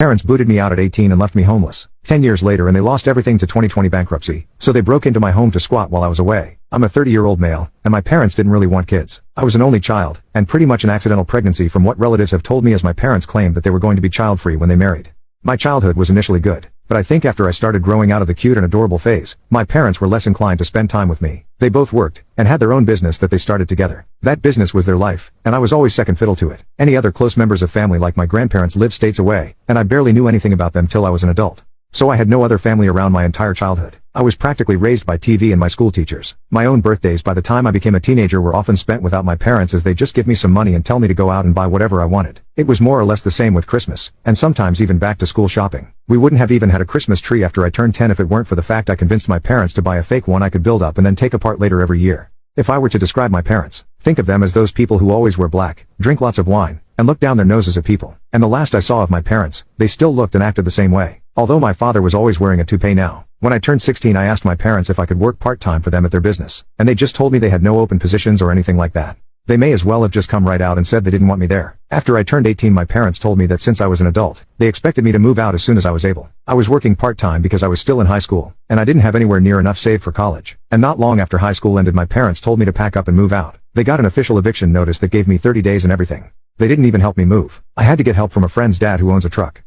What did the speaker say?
Parents booted me out at 18 and left me homeless. 10 years later and they lost everything to 2020 bankruptcy, so they broke into my home to squat while I was away. I'm a 30-year-old male, and my parents didn't really want kids. I was an only child, and pretty much an accidental pregnancy from what relatives have told me, as my parents claimed that they were going to be child-free when they married. My childhood was initially good, but I think after I started growing out of the cute and adorable phase, my parents were less inclined to spend time with me. They both worked, and had their own business that they started together. That business was their life, and I was always second fiddle to it. Any other close members of family like my grandparents lived states away, and I barely knew anything about them till I was an adult. So I had no other family around my entire childhood. I was practically raised by TV and my school teachers. My own birthdays by the time I became a teenager were often spent without my parents, as they just give me some money and tell me to go out and buy whatever I wanted. It was more or less the same with Christmas, and sometimes even back to school shopping. We wouldn't have even had a Christmas tree after I turned 10 if it weren't for the fact I convinced my parents to buy a fake one I could build up and then take apart later every year. If I were to describe my parents, think of them as those people who always wear black, drink lots of wine, and look down their noses at people. And the last I saw of my parents, they still looked and acted the same way. Although my father was always wearing a toupee now. When I turned 16 I asked my parents if I could work part-time for them at their business, and they just told me they had no open positions or anything like that. They may as well have just come right out and said they didn't want me there. After I turned 18 my parents told me that since I was an adult, they expected me to move out as soon as I was able. I was working part-time because I was still in high school, and I didn't have anywhere near enough saved for college. And not long after high school ended my parents told me to pack up and move out. They got an official eviction notice that gave me 30 days and everything. They didn't even help me move. I had to get help from a friend's dad who owns a truck.